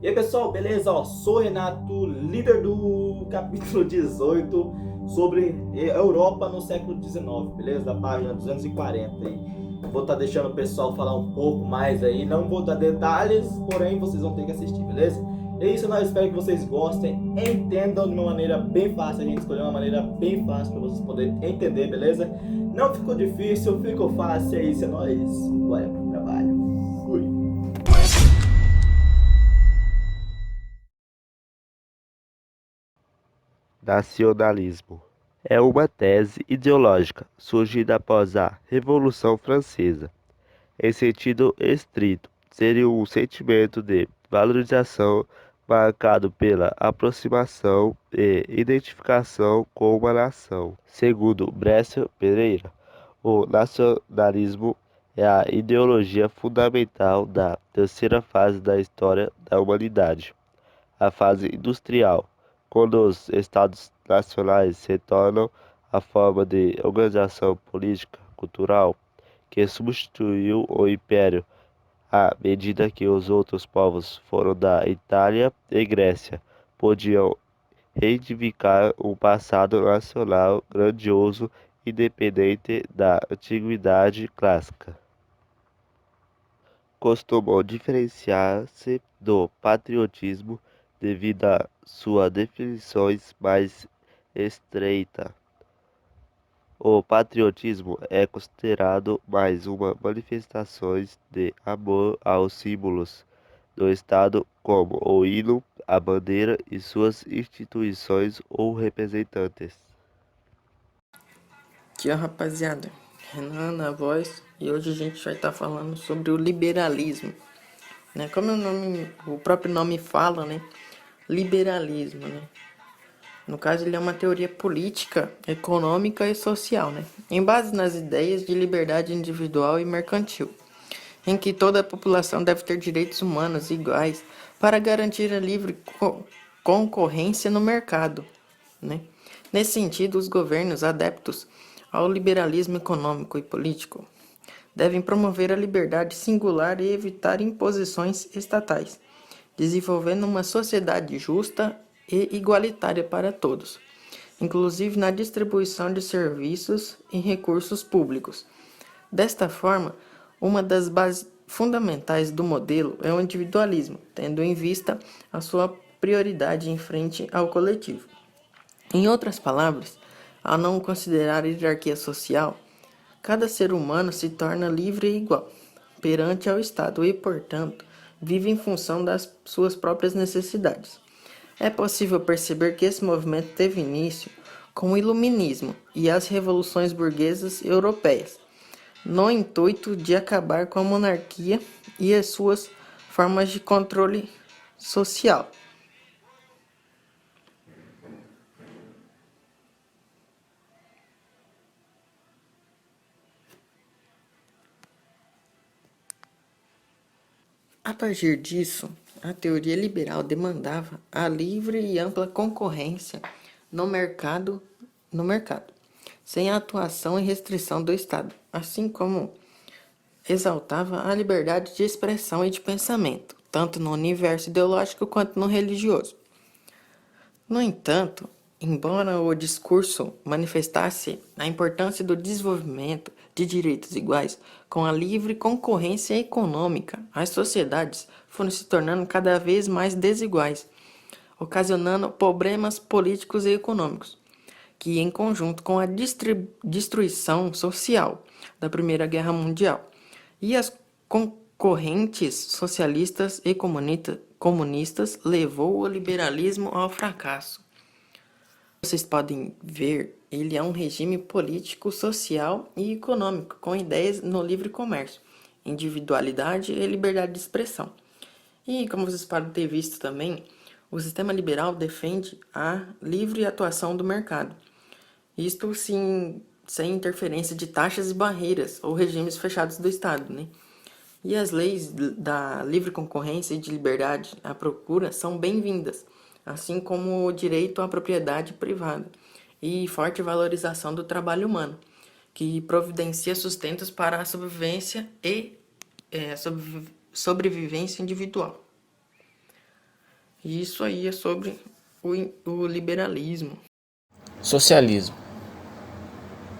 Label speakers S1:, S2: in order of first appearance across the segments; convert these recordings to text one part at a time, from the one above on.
S1: E aí pessoal, beleza? Sou Renato, líder do capítulo 18 sobre Europa no século XIX, beleza? Da página 240 aí. Vou estar deixando o pessoal falar um pouco mais aí, não vou dar detalhes, porém vocês vão ter que assistir, beleza? É isso, nós espero que vocês gostem, entendam de uma maneira bem fácil, a gente escolheu uma maneira bem fácil para vocês poderem entender, beleza? Não ficou difícil, ficou fácil, é isso, é nóis. Bora pro trabalho. Fui.
S2: Nacionalismo é uma tese ideológica surgida após a Revolução Francesa. Em sentido estrito, seria um sentimento de valorização marcado pela aproximação e identificação com uma nação. Segundo Brescia Pereira, o nacionalismo é a ideologia fundamental da terceira fase da história da humanidade, a fase industrial, quando os estados nacionais se tornam a forma de organização política, cultural, que substituiu o império à medida que os outros povos fora da Itália e Grécia podiam reivindicar um passado nacional grandioso, independente da antiguidade clássica. Costumam diferenciar-se do patriotismo devido a suas definições mais estreita. O patriotismo é considerado mais uma manifestação de amor aos símbolos do Estado, como o hino, a bandeira e suas instituições ou representantes.
S3: Aqui, ó, rapaziada, Renan na voz, e hoje a gente vai estar falando sobre o liberalismo, né? Como o próprio nome fala, né? Liberalismo, né? No caso, ele é uma teoria política, econômica e social, né? Em base nas ideias de liberdade individual e mercantil, em que toda a população deve ter direitos humanos iguais para garantir a livre concorrência no mercado, né? Nesse sentido, os governos adeptos ao liberalismo econômico e político devem promover a liberdade singular e evitar imposições estatais, desenvolvendo uma sociedade justa e igualitária para todos, inclusive na distribuição de serviços e recursos públicos. Desta forma, uma das bases fundamentais do modelo é o individualismo, tendo em vista a sua prioridade em frente ao coletivo. Em outras palavras, ao não considerar a hierarquia social, cada ser humano se torna livre e igual perante ao Estado e, portanto, vive em função das suas próprias necessidades. É possível perceber que esse movimento teve início com o Iluminismo e as revoluções burguesas europeias, no intuito de acabar com a monarquia e as suas formas de controle social. A partir disso, a teoria liberal demandava a livre e ampla concorrência no mercado, sem a atuação e restrição do Estado, assim como exaltava a liberdade de expressão e de pensamento, tanto no universo ideológico quanto no religioso. No entanto, embora o discurso manifestasse a importância do desenvolvimento de direitos iguais com a livre concorrência econômica, as sociedades foram se tornando cada vez mais desiguais, ocasionando problemas políticos e econômicos, que, em conjunto com a destruição social da Primeira Guerra Mundial e as concorrentes socialistas e comunistas, levou o liberalismo ao fracasso. Vocês podem ver, ele é um regime político, social e econômico, com ideias no livre comércio, individualidade e liberdade de expressão. E, como vocês podem ter visto também, o sistema liberal defende a livre atuação do mercado. Isto sim, sem interferência de taxas e barreiras ou regimes fechados do Estado, né? E as leis da livre concorrência e de liberdade à procura são bem-vindas, assim como o direito à propriedade privada e forte valorização do trabalho humano, que providencia sustentos para a sobrevivência e sobrevivência individual. E isso aí é sobre o liberalismo.
S4: Socialismo.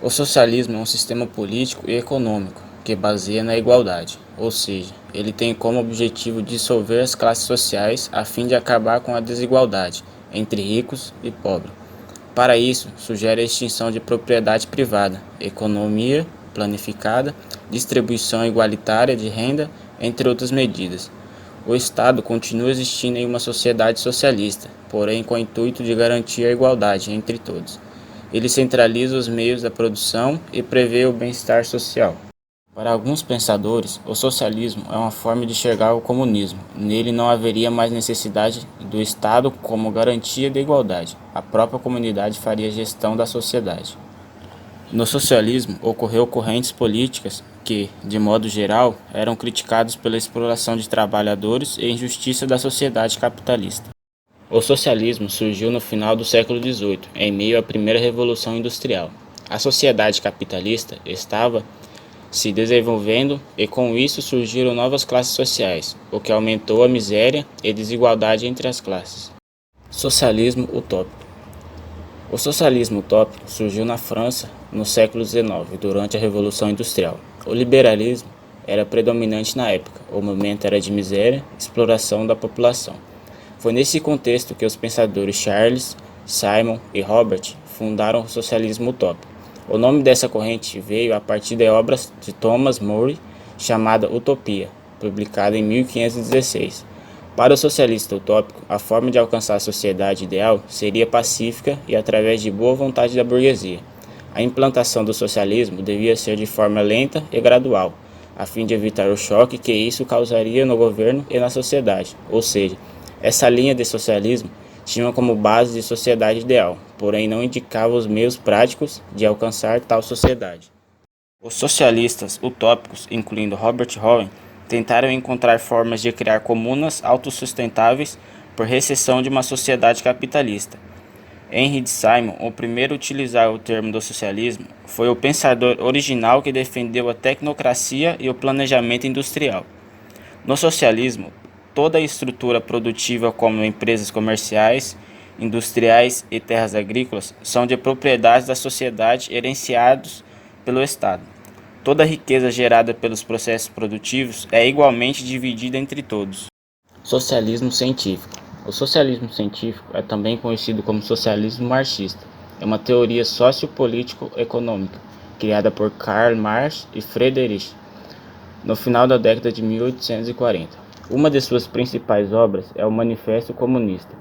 S4: O socialismo é um sistema político e econômico que baseia na igualdade, ou seja, ele tem como objetivo dissolver as classes sociais a fim de acabar com a desigualdade entre ricos e pobres. Para isso, sugere a extinção de propriedade privada, economia planificada, distribuição igualitária de renda, entre outras medidas. O Estado continua existindo em uma sociedade socialista, porém com o intuito de garantir a igualdade entre todos. Ele centraliza os meios da produção e prevê o bem-estar social. Para alguns pensadores, o socialismo é uma forma de enxergar o comunismo. Nele não haveria mais necessidade do Estado como garantia da igualdade. A própria comunidade faria a gestão da sociedade. No socialismo, ocorreu correntes políticas que, de modo geral, eram criticadas pela exploração de trabalhadores e injustiça da sociedade capitalista. O socialismo surgiu no final do século XVIII, em meio à primeira revolução industrial. A sociedade capitalista estava se desenvolvendo e com isso surgiram novas classes sociais, o que aumentou a miséria e desigualdade entre as classes. Socialismo utópico. O socialismo utópico surgiu na França no século XIX, durante a Revolução Industrial. O liberalismo era predominante na época, o momento era de miséria e exploração da população. Foi nesse contexto que os pensadores Charles, Simon e Robert fundaram o socialismo utópico. O nome dessa corrente veio a partir de obras de Thomas More, chamada Utopia, publicada em 1516. Para o socialista utópico, a forma de alcançar a sociedade ideal seria pacífica e através de boa vontade da burguesia. A implantação do socialismo devia ser de forma lenta e gradual, a fim de evitar o choque que isso causaria no governo e na sociedade, ou seja, essa linha de socialismo tinha como base de sociedade ideal, porém não indicava os meios práticos de alcançar tal sociedade. Os socialistas utópicos, incluindo Robert Owen, tentaram encontrar formas de criar comunas autossustentáveis por recessão de uma sociedade capitalista. Henry de Simon, o primeiro a utilizar o termo do socialismo, foi o pensador original que defendeu a tecnocracia e o planejamento industrial. No socialismo, toda a estrutura produtiva, como empresas comerciais, industriais e terras agrícolas, são de propriedade da sociedade herenciados pelo Estado. Toda a riqueza gerada pelos processos produtivos é igualmente dividida entre todos. Socialismo científico. O socialismo científico é também conhecido como socialismo marxista. É uma teoria sociopolítico-econômica criada por Karl Marx e Friedrich no final da década de 1840. Uma de suas principais obras é o Manifesto Comunista.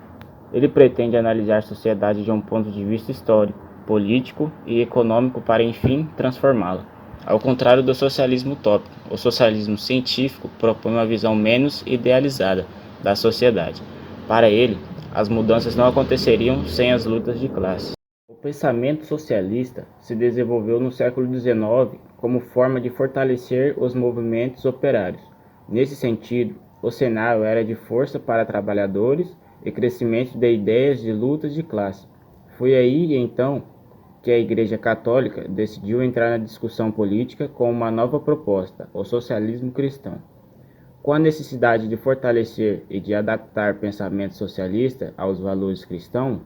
S4: Ele pretende analisar a sociedade de um ponto de vista histórico, político e econômico para, enfim, transformá-la. Ao contrário do socialismo utópico, o socialismo científico propõe uma visão menos idealizada da sociedade. Para ele, as mudanças não aconteceriam sem as lutas de classe. O pensamento socialista se desenvolveu no século XIX como forma de fortalecer os movimentos operários. Nesse sentido, o cenário era de força para trabalhadores e crescimento de ideias de lutas de classe. Foi aí, então, que a Igreja Católica decidiu entrar na discussão política com uma nova proposta, o socialismo cristão. Com a necessidade de fortalecer e de adaptar o pensamento socialista aos valores cristãos,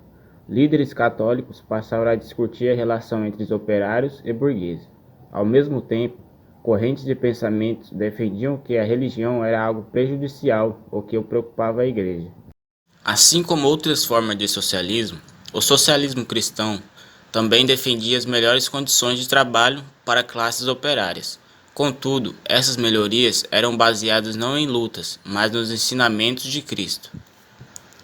S4: líderes católicos passaram a discutir a relação entre os operários e burgueses. Ao mesmo tempo, correntes de pensamento defendiam que a religião era algo prejudicial, o que preocupava a Igreja. Assim como outras formas de socialismo, o socialismo cristão também defendia as melhores condições de trabalho para classes operárias. Contudo, essas melhorias eram baseadas não em lutas, mas nos ensinamentos de Cristo.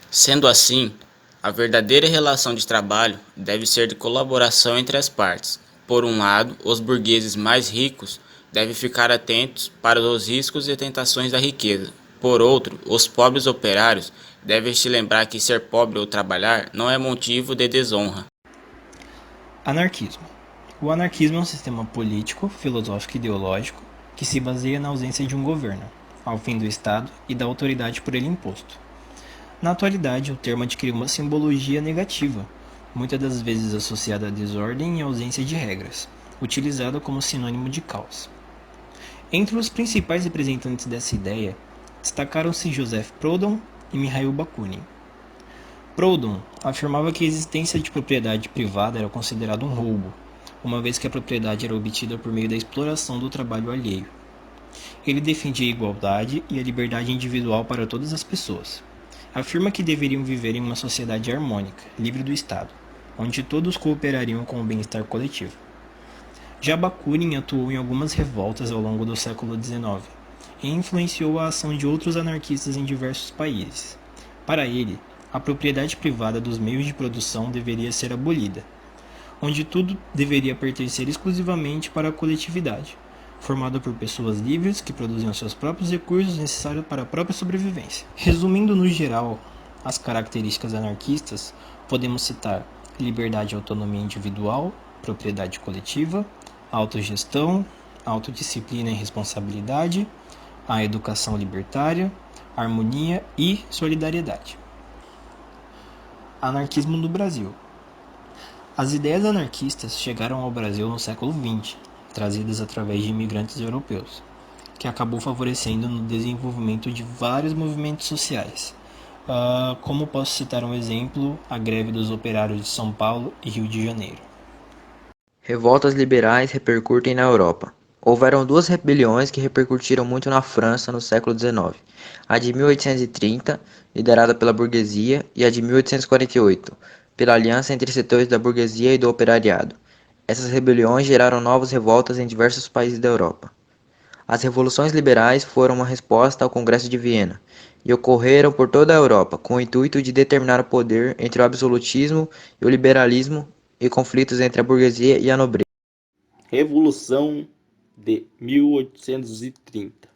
S4: Sendo assim, a verdadeira relação de trabalho deve ser de colaboração entre as partes. Por um lado, os burgueses mais ricos devem ficar atentos para os riscos e tentações da riqueza. Por outro, os pobres operários devem se lembrar que ser pobre ou trabalhar não é motivo de desonra.
S5: Anarquismo. O anarquismo é um sistema político, filosófico e ideológico que se baseia na ausência de um governo, ao fim do Estado e da autoridade por ele imposto. Na atualidade, o termo adquiriu uma simbologia negativa, muitas das vezes associada à desordem e ausência de regras, utilizada como sinônimo de caos. Entre os principais representantes dessa ideia, destacaram-se Joseph Proudhon e Mikhail Bakunin. Proudhon afirmava que a existência de propriedade privada era considerada um roubo, uma vez que a propriedade era obtida por meio da exploração do trabalho alheio. Ele defendia a igualdade e a liberdade individual para todas as pessoas. Afirma que deveriam viver em uma sociedade harmônica, livre do Estado, onde todos cooperariam com o bem-estar coletivo. Já Bakunin atuou em algumas revoltas ao longo do século XIX e influenciou a ação de outros anarquistas em diversos países. Para ele, a propriedade privada dos meios de produção deveria ser abolida, onde tudo deveria pertencer exclusivamente para a coletividade, formada por pessoas livres que produziam seus próprios recursos necessários para a própria sobrevivência. Resumindo no geral as características anarquistas, podemos citar liberdade e autonomia individual, propriedade coletiva, autogestão, autodisciplina e responsabilidade, a educação libertária, harmonia e solidariedade. Anarquismo no Brasil. As ideias anarquistas chegaram ao Brasil no século XX, trazidas através de imigrantes europeus, que acabou favorecendo no desenvolvimento de vários movimentos sociais. Como posso citar um exemplo, a greve dos operários de São Paulo e Rio de Janeiro.
S6: Revoltas liberais repercutem na Europa. Houveram duas rebeliões que repercutiram muito na França no século XIX, a de 1830, liderada pela burguesia, e a de 1848, pela aliança entre setores da burguesia e do operariado. Essas rebeliões geraram novas revoltas em diversos países da Europa. As revoluções liberais foram uma resposta ao Congresso de Viena e ocorreram por toda a Europa com o intuito de determinar o poder entre o absolutismo e o liberalismo e conflitos entre a burguesia e a nobreza.
S1: Revolução de 1830.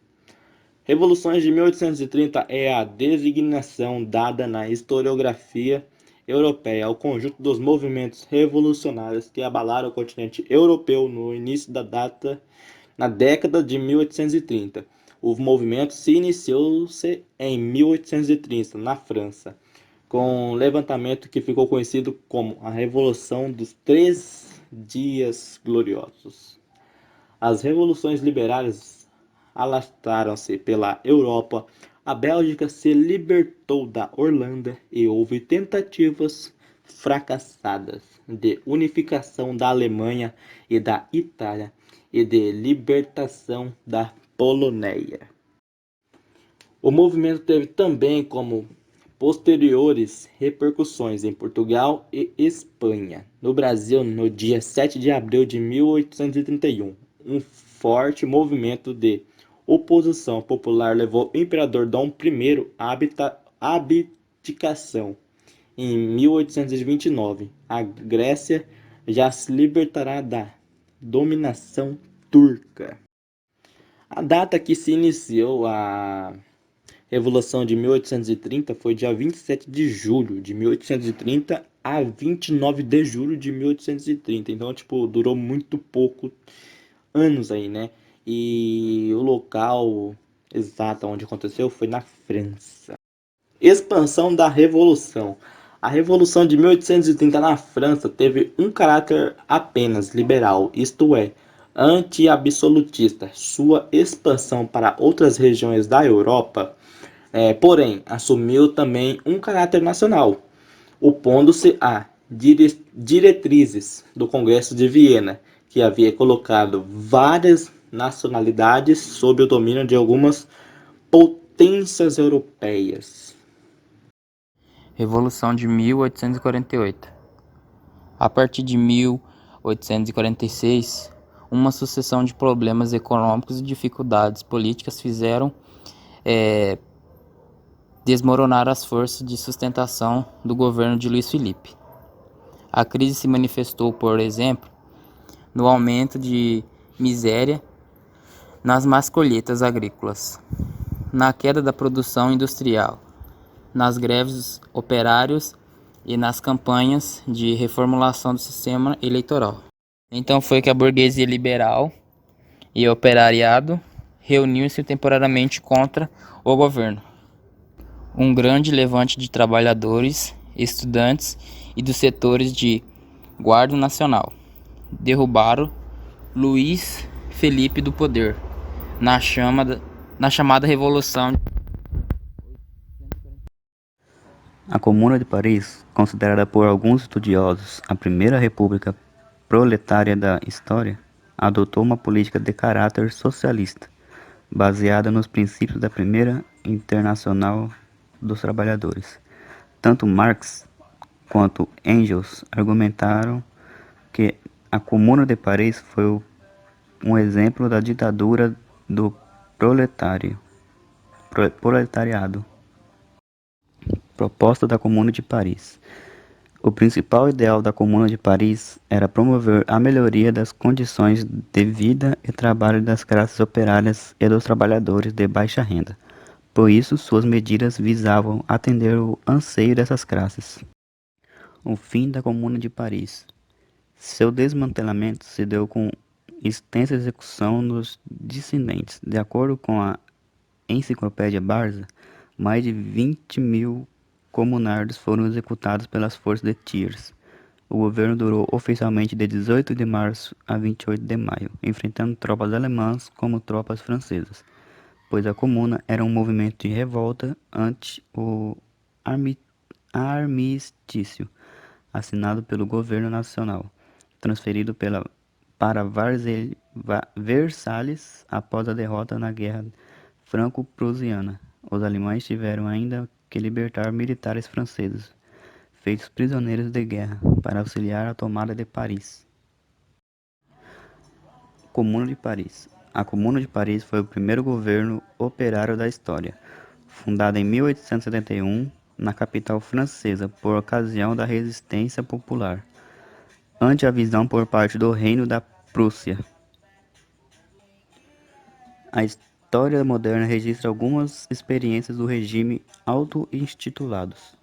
S1: Revoluções de 1830 é a designação dada na historiografia europeia ao conjunto dos movimentos revolucionários que abalaram o continente europeu no início na década de 1830. O movimento se iniciou-se em 1830, na França, com um levantamento que ficou conhecido como a Revolução dos 3 Dias Gloriosos. As revoluções liberais alastraram-se pela Europa. A Bélgica se libertou da Holanda e houve tentativas fracassadas de unificação da Alemanha e da Itália e de libertação da Polônia. O movimento teve também como posteriores repercussões em Portugal e Espanha. No Brasil, no dia 7 de abril de 1831, um forte movimento de oposição popular levou o imperador Dom I à abdicação. Em 1829, a Grécia já se libertará da dominação turca. A data que se iniciou a Revolução de 1830 foi dia 27 de julho de 1830 a 29 de julho de 1830. Então, durou muito pouco anos aí, né? E o local exato onde aconteceu foi na França. Expansão da Revolução. A Revolução de 1830 na França teve um caráter apenas liberal, isto é, anti-absolutista. Sua expansão para outras regiões da Europa, porém, assumiu também um caráter nacional, opondo-se a diretrizes do Congresso de Viena, que havia colocado várias nacionalidades sob o domínio de algumas potências europeias.
S4: Revolução de 1848. A partir de 1846, uma sucessão de problemas econômicos e dificuldades políticas fizeram desmoronar as forças de sustentação do governo de Luiz Felipe. A crise se manifestou, por exemplo, no aumento de miséria nas más colheitas agrícolas, na queda da produção industrial, nas greves dos operários e nas campanhas de reformulação do sistema eleitoral. Então foi que a burguesia liberal e o operariado reuniram-se temporariamente contra o governo. Um grande levante de trabalhadores, estudantes e dos setores de Guarda Nacional derrubaram Luiz Felipe do poder na chamada Revolução.
S7: A Comuna de Paris, considerada por alguns estudiosos a primeira república proletária da história, adotou uma política de caráter socialista, baseada nos princípios da Primeira Internacional dos Trabalhadores. Tanto Marx quanto Engels argumentaram que a Comuna de Paris foi um exemplo da ditadura do proletariado. Proposta da Comuna de Paris. O principal ideal da Comuna de Paris era promover a melhoria das condições de vida e trabalho das classes operárias e dos trabalhadores de baixa renda. Por isso, suas medidas visavam atender o anseio dessas classes. O fim da Comuna de Paris. Seu desmantelamento se deu com extensa execução dos dissidentes. De acordo com a Enciclopédia Barça, mais de 20.000 comunardos foram executados pelas forças de Thiers. O governo durou oficialmente de 18 de março a 28 de maio, enfrentando tropas alemãs como tropas francesas, pois a Comuna era um movimento de revolta ante o armistício assinado pelo governo nacional, transferido para Versalhes após a derrota na Guerra Franco-Prussiana. Os alemães tiveram ainda que libertar militares franceses, feitos prisioneiros de guerra, para auxiliar a tomada de Paris. Comuna de Paris. A Comuna de Paris foi o primeiro governo operário da história, fundada em 1871 na capital francesa por ocasião da resistência popular, ante a visão por parte do Reino da Prússia. A história moderna registra algumas experiências do regime auto-intitulados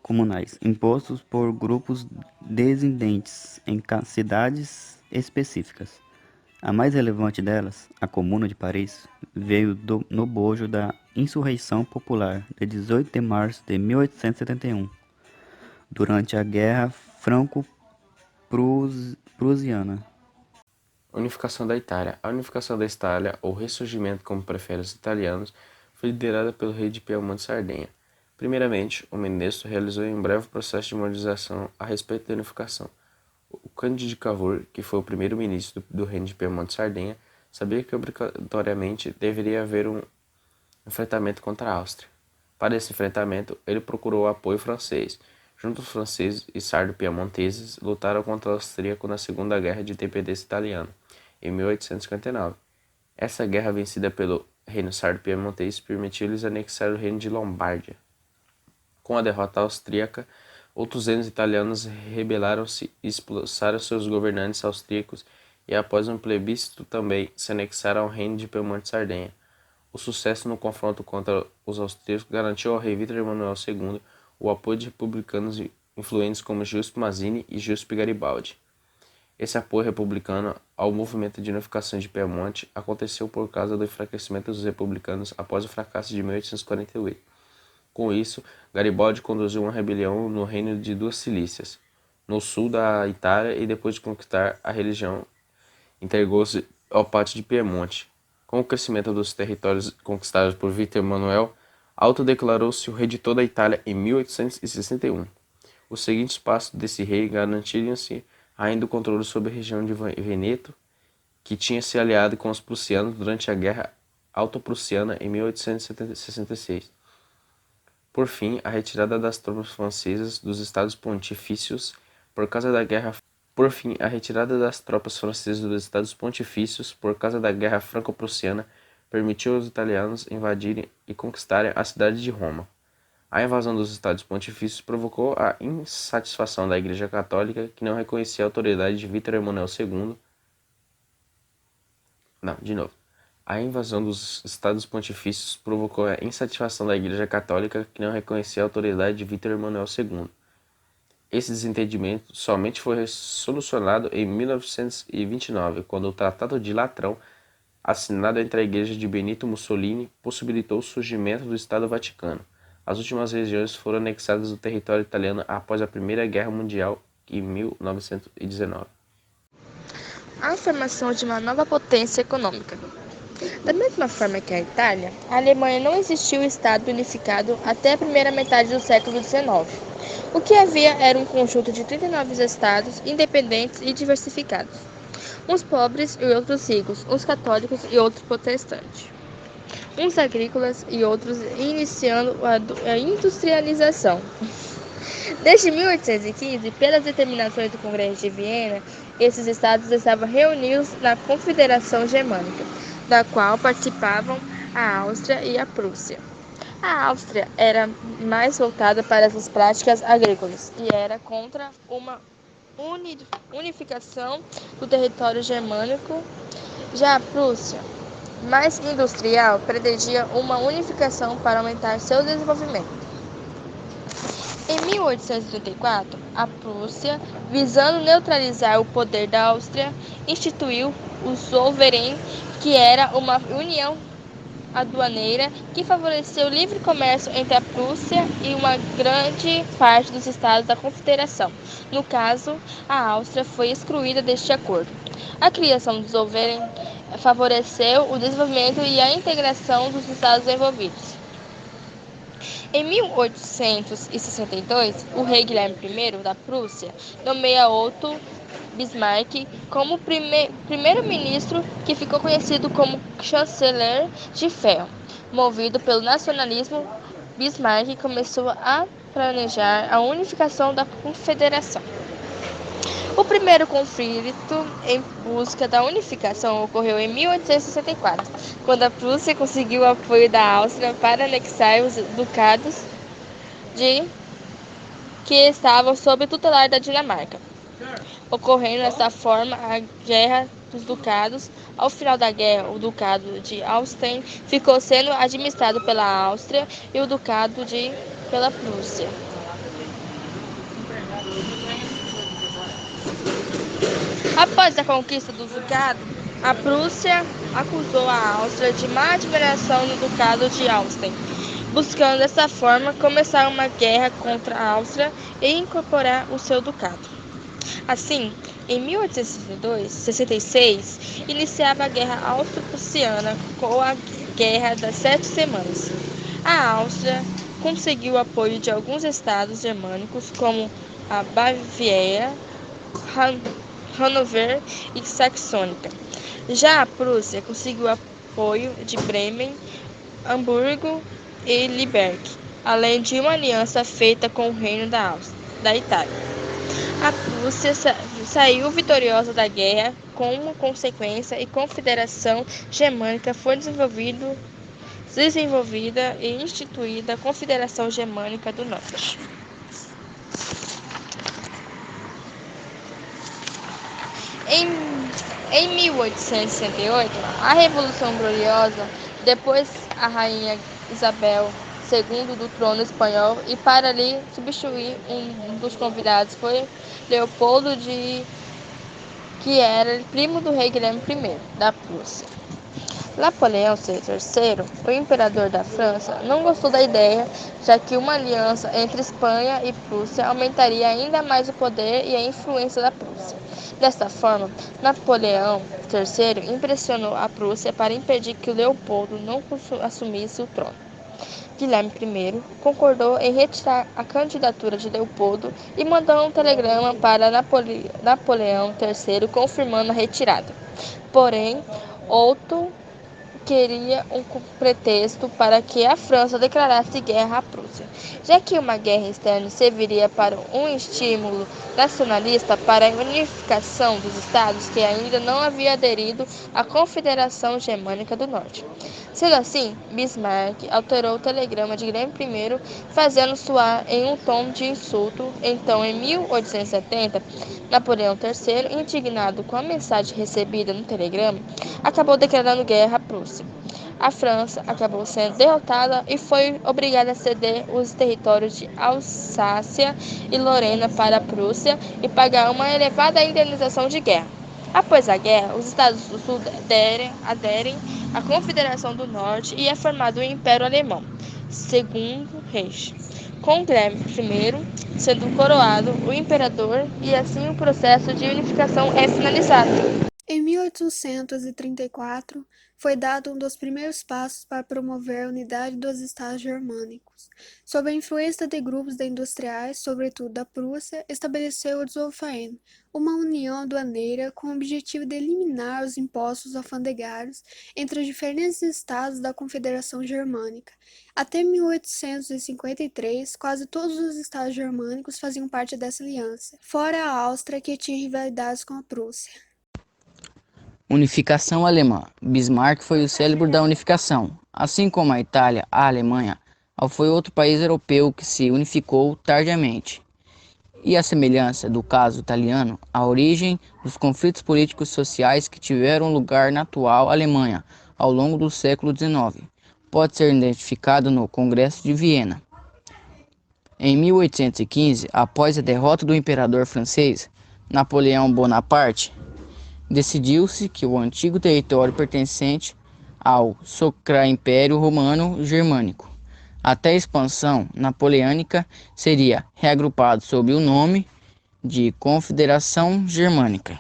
S7: comunais, impostos por grupos dissidentes em cidades específicas. A mais relevante delas, a Comuna de Paris, veio no bojo da Insurreição Popular de 18 de março de 1871, durante a Guerra Franco-Prussiana.
S4: Unificação da Itália. A unificação da Itália, ou ressurgimento como preferem os italianos, foi liderada pelo rei de Piemonte Sardenha. Primeiramente, o ministro realizou um breve processo de modernização a respeito da unificação. O Cândido de Cavour, que foi o primeiro-ministro do reino de Piemonte Sardenha, sabia que obrigatoriamente deveria haver um enfrentamento contra a Áustria. Para esse enfrentamento, ele procurou o apoio francês. Juntos, os franceses e sardo-piemonteses lutaram contra o austríaco na Segunda Guerra de Independência Italiana, em 1859. Essa guerra, vencida pelo reino sardo-piemontês, permitiu-lhes anexar o reino de Lombardia. Com a derrota austríaca, outros reinos italianos rebelaram-se e expulsaram seus governantes austríacos e, após um plebiscito, também se anexaram ao reino de Piemonte-Sardenha. O sucesso no confronto contra os austríacos garantiu ao rei Vítor Emanuel II o apoio de republicanos influentes como Giuseppe Mazzini e Giuseppe Garibaldi. Esse apoio republicano ao movimento de unificação de Piemonte aconteceu por causa do enfraquecimento dos republicanos após o fracasso de 1848. Com isso, Garibaldi conduziu uma rebelião no reino de duas Cilícias, no sul da Itália, e depois de conquistar a região, entregou-se ao Pátio de Piemonte. Com o crescimento dos territórios conquistados por Vítor Emanuel, autodeclarou-se o rei de toda a Itália em 1861. Os seguintes passos desse rei garantiriam-se ainda o controle sobre a região de Veneto, que tinha se aliado com os prussianos durante a Guerra Auto-Prussiana em 1866. Por fim, a retirada das tropas francesas dos Estados Pontifícios por causa da Guerra Franco-Prussiana permitiu aos italianos invadirem e conquistarem a cidade de Roma. A invasão dos Estados Pontifícios provocou a insatisfação da Igreja Católica, que não reconhecia a autoridade de Vítor Emanuel II. A invasão dos Estados Pontifícios provocou a insatisfação da Igreja Católica, que não reconhecia a autoridade de Vítor Emanuel II. Esse desentendimento somente foi solucionado em 1929, quando o Tratado de Latrão, assinado entre a Igreja de Benito Mussolini, possibilitou o surgimento do Estado Vaticano. As últimas regiões foram anexadas do território italiano após a Primeira Guerra Mundial, em 1919.
S8: A formação de uma nova potência econômica. Da mesma forma que a Itália, a Alemanha não existiu Estado unificado até a primeira metade do século XIX. O que havia era um conjunto de 39 estados independentes e diversificados, uns pobres e outros ricos, uns católicos e outros protestantes, uns agrícolas e outros iniciando a industrialização. Desde 1815, pelas determinações do Congresso de Viena, esses estados estavam reunidos na Confederação Germânica, da qual participavam a Áustria e a Prússia. A Áustria era mais voltada para as práticas agrícolas e era contra uma unificação do território germânico. Já a Prússia, mais industrial, pretendia uma unificação para aumentar seu desenvolvimento. Em 1834, a Prússia, visando neutralizar o poder da Áustria, instituiu o Zollverein, que era uma união aduaneira que favoreceu o livre comércio entre a Prússia e uma grande parte dos estados da Confederação. No caso, a Áustria foi excluída deste acordo. A criação do Zollverein favoreceu o desenvolvimento e a integração dos estados envolvidos. Em 1862, o rei Guilherme I da Prússia nomeia Otto Bismarck como primeiro-ministro, que ficou conhecido como chanceler de ferro. Movido pelo nacionalismo, Bismarck começou a planejar a unificação da Confederação. O primeiro conflito em busca da unificação ocorreu em 1864, quando a Prússia conseguiu o apoio da Áustria para anexar os ducados que estavam sob tutelar da Dinamarca, ocorrendo desta forma a Guerra dos Ducados. Ao final da guerra, o Ducado de Holstein ficou sendo administrado pela Áustria e o Ducado pela Prússia. Após a conquista do Ducado, a Prússia acusou a Áustria de má administração no Ducado de Holstein, buscando dessa forma começar uma guerra contra a Áustria e incorporar o seu ducado. Assim, em 1866, iniciava a Guerra Austro-Prussiana com a Guerra das 7 Semanas. A Áustria conseguiu o apoio de alguns estados germânicos, como a Baviera, Hanover e Saxônica. Já a Prússia conseguiu o apoio de Bremen, Hamburgo e Limburg, além de uma aliança feita com o Reino da Itália. A Prússia saiu vitoriosa da guerra. Como consequência, a Confederação Germânica foi desenvolvida e instituída a Confederação Germânica do Norte. Em 1868, a Revolução Gloriosa, depois a rainha Isabel II do trono espanhol, e para lhe substituir um dos convidados foi Leopoldo que era primo do rei Guilherme I da Prússia. Napoleão III, o imperador da França, não gostou da ideia, já que uma aliança entre Espanha e Prússia aumentaria ainda mais o poder e a influência da Prússia. Desta forma, Napoleão III impressionou a Prússia para impedir que Leopoldo não assumisse o trono. Guilherme I concordou em retirar a candidatura de Leopoldo e mandou um telegrama para Napoleão III confirmando a retirada. Porém, Otto queria um pretexto para que a França declarasse guerra à Prússia, já que uma guerra externa serviria para um estímulo nacionalista para a unificação dos estados que ainda não haviam aderido à Confederação Germânica do Norte. Sendo assim, Bismarck alterou o telegrama de Guilherme I, fazendo soar em um tom de insulto. Então, em 1870, Napoleão III, indignado com a mensagem recebida no telegrama, acabou declarando guerra à Prússia. A França acabou sendo derrotada e foi obrigada a ceder os territórios de Alsácia e Lorena para a Prússia e pagar uma elevada indenização de guerra. Após a guerra, os Estados do Sul aderem à Confederação do Norte e é formado o Império Alemão, Segundo Reich, com Guilherme I sendo coroado o imperador, e assim o processo de unificação é finalizado.
S9: Em 1834, foi dado um dos primeiros passos para promover a unidade dos Estados germânicos. Sob a influência de grupos de industriais, sobretudo da Prússia, estabeleceu o Zollverein, uma união aduaneira com o objetivo de eliminar os impostos alfandegários entre os diferentes estados da Confederação Germânica. Até 1853, quase todos os estados germânicos faziam parte dessa aliança, fora a Áustria, que tinha rivalidades com a Prússia.
S10: Unificação alemã. Bismarck foi o cérebro da unificação. Assim como a Itália, a Alemanha foi outro país europeu que se unificou tardiamente. E a semelhança do caso italiano, a origem dos conflitos políticos sociais que tiveram lugar na atual Alemanha ao longo do século XIX pode ser identificado no Congresso de Viena. Em 1815, após a derrota do imperador francês Napoleão Bonaparte, decidiu-se que o antigo território pertencente ao Sacro Império Romano Germânico, até a expansão napoleônica, seria reagrupado sob o nome de Confederação Germânica.